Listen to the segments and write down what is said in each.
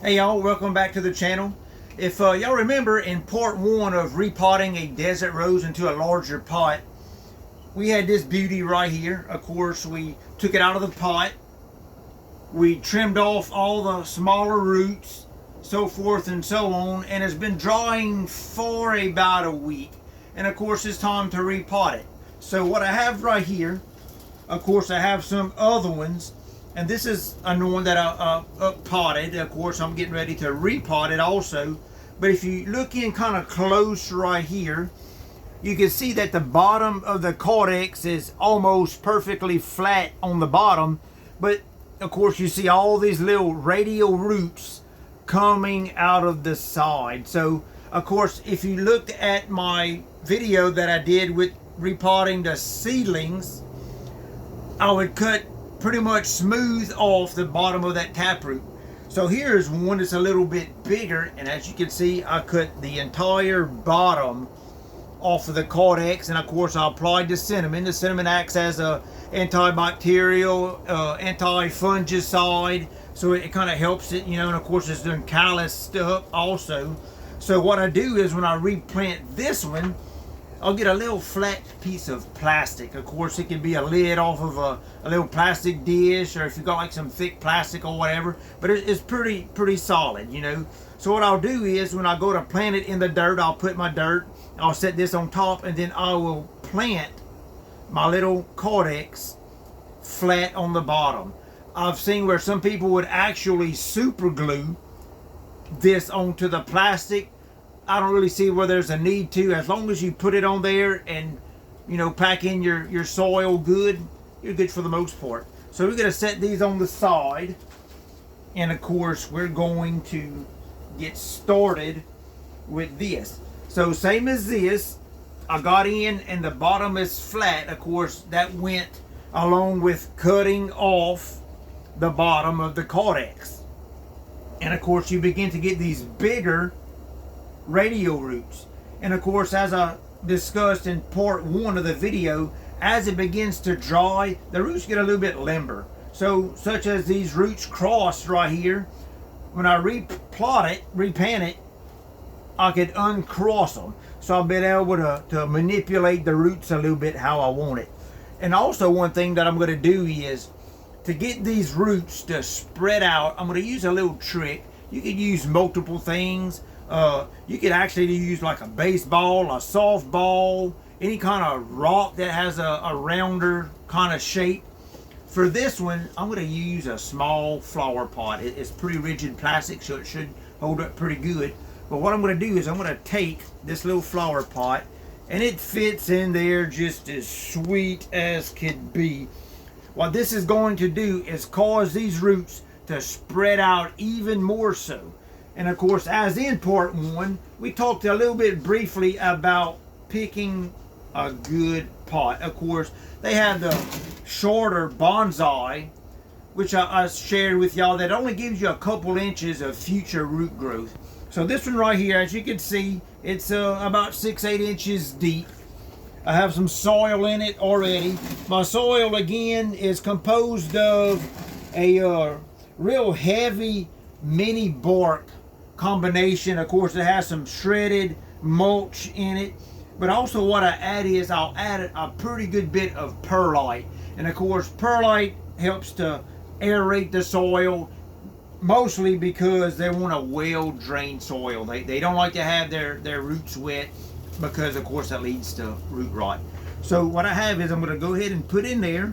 Hey y'all, welcome back to the channel. If y'all remember in part 1 of repotting a desert rose into a larger pot, we had this beauty right here. Of course, we took it out of the pot. We trimmed off all the smaller roots, so forth and so on, and it's been drying for about a week. And of course, it's time to repot it. So what I have right here, of course, I have some other ones. And this is a new one that I potted. Of course, I'm getting ready to repot it also. But if you look in kind of close right here, you can see that the bottom of the cortex is almost perfectly flat on the bottom. But of course, you see all these little radial roots coming out of the side. So, of course, if you looked at my video that I did with repotting the seedlings, I would cut pretty much smooth off the bottom of that taproot. So here's one that's a little bit bigger, and as you can see, I cut the entire bottom off of the cortex, and of course I applied the cinnamon. The cinnamon acts as a antibacterial, anti-fungicide, so it kind of helps it, you know, and of course it's doing callus stuff also. So what I do is when I replant this one, I'll get a little flat piece of plastic. Of course, it can be a lid off of a little plastic dish, or if you got like some thick plastic or whatever. But it's pretty solid, you know. So what I'll do is when I go to plant it in the dirt, I'll put my dirt, I'll set this on top, and then I will plant my little cortex flat on the bottom. I've seen where some people would actually super glue this onto the plastic. I don't really see where there's a need to. As long as you put it on there and, you know, pack in your soil good, you're good for the most part. So we're going to set these on the side. And of course, we're going to get started with this. So same as this, I got in and the bottom is flat. Of course, that went along with cutting off the bottom of the cortex. And of course, you begin to get these bigger radial roots. And of course, as I discussed in part 1 of the video, as it begins to dry, the roots get a little bit limber. So such as these roots crossed right here, when I replant it, I could uncross them. So I've been able to manipulate the roots a little bit how I want it. And also one thing that I'm going to do is to get these roots to spread out, I'm going to use a little trick. You could use multiple things. You could actually use like a baseball, a softball, any kind of rock that has a rounder kind of shape. For this one, I'm going to use a small flower pot. It's pretty rigid plastic, so it should hold up pretty good. But what I'm going to do is I'm going to take this little flower pot, and it fits in there just as sweet as could be. What this is going to do is cause these roots to spread out even more so. And of course, as in part 1, we talked a little bit briefly about picking a good pot. Of course, they have the shorter bonsai, which I shared with y'all, that only gives you a couple inches of future root growth. So this one right here, as you can see, it's about 6-8 inches deep. I have some soil in it already. My soil, again, is composed of a real heavy mini bark combination. Of course, it has some shredded mulch in it, but also what I add is I'll add a pretty good bit of perlite. And of course, perlite helps to aerate the soil, mostly because they want a well-drained soil. They don't like to have their roots wet, because of course that leads to root rot. So what I have is I'm going to go ahead and put in there.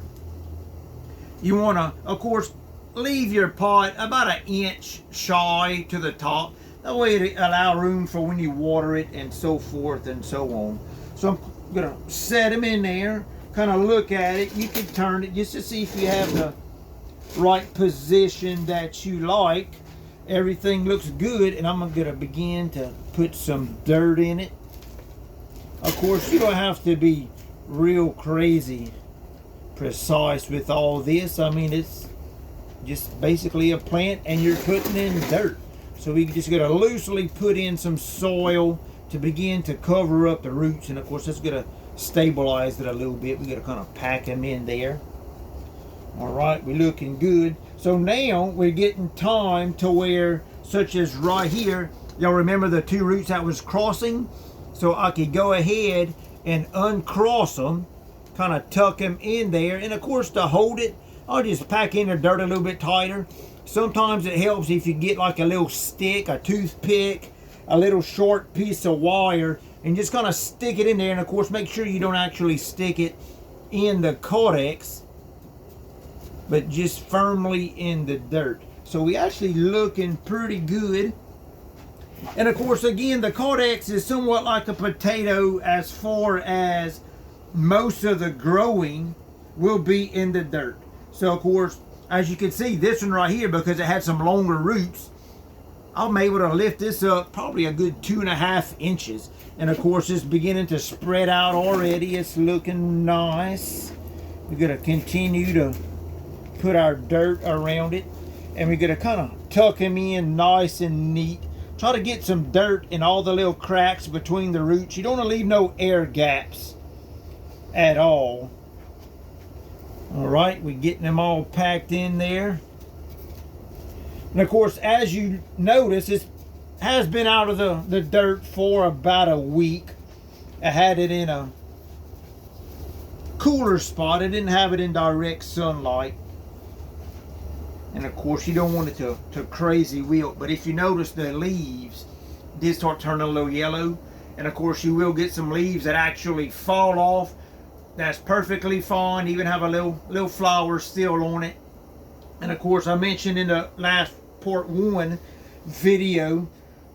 You want to, of course, leave your pot about 1 inch shy to the top. That way it allows room for when you water it and so forth and so on. So I'm going to set them in there, kind of look at it. You can turn it just to see if you have the right position that you like. Everything looks good, and I'm going to begin to put some dirt in it. Of course, you don't have to be real crazy precise with all this. I mean, it's just basically a plant and you're putting in dirt. So we just got to loosely put in some soil to begin to cover up the roots. And of course, that's going to stabilize it a little bit. We got to kind of pack them in there. All right, we're looking good. So now we're getting time to where, as such as right here. Y'all remember the two roots that was crossing? So I could go ahead and uncross them, kind of tuck them in there. And of course, to hold it, I'll just pack in the dirt a little bit tighter. Sometimes it helps if you get like a little stick, a toothpick, a little short piece of wire, and just kind of stick it in there. And of course, make sure you don't actually stick it in the Cordex, but just firmly in the dirt. So we actually looking pretty good. And of course, again, the Cordex is somewhat like a potato as far as most of the growing will be in the dirt. So of course, as you can see, this one right here, because it had some longer roots, I'm able to lift this up probably a good 2.5 inches. And of course, it's beginning to spread out already. It's looking nice. We're gonna continue to put our dirt around it, and we're gonna kind of tuck them in nice and neat. Try to get some dirt in all the little cracks between the roots. You don't want to leave no air gaps at all. All right, we're getting them all packed in there. And of course, as you notice, it has been out of the dirt for about a week. I had it in a cooler spot. I didn't have it in direct sunlight. And of course, you don't want it to crazy wilt. But if you notice, the leaves did start turning a little yellow. And of course, you will get some leaves that actually fall off. That's perfectly fine. Even have a little flower still on it. And of course, I mentioned in the last part 1 video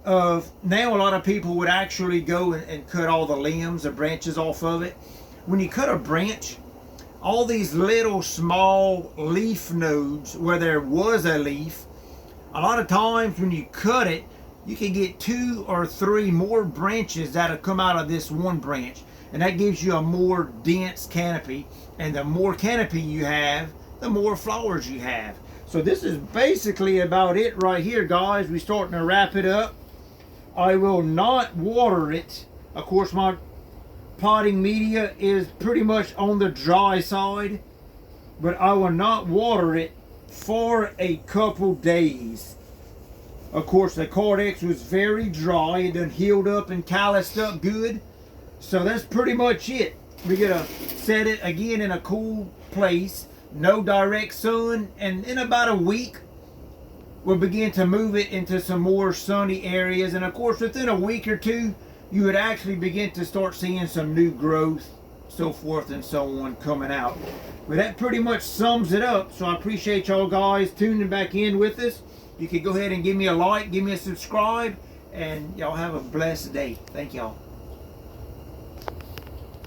of now a lot of people would actually go and cut all the limbs, the branches off of it. When you cut a branch, all these little small leaf nodes where there was a leaf, a lot of times when you cut it, you can get 2 or 3 more branches that'll come out of this one branch. And that gives you a more dense canopy. And the more canopy you have, the more flowers you have. So this is basically about it right here, guys. We're starting to wrap it up. I will not water it. Of course, my potting media is pretty much on the dry side, but I will not water it for a couple days. Of course, the Cordex was very dry. It done healed up and calloused up good. So that's pretty much it. We're gonna set it again in a cool place, no direct sun, and in about a week we'll begin to move it into some more sunny areas. And of course, within a week or 2, you would actually begin to start seeing some new growth, so forth and so on, coming out. But that pretty much sums it up. So I appreciate y'all guys tuning back in with us. You can go ahead and give me a like, give me a subscribe, and y'all have a blessed day. Thank y'all.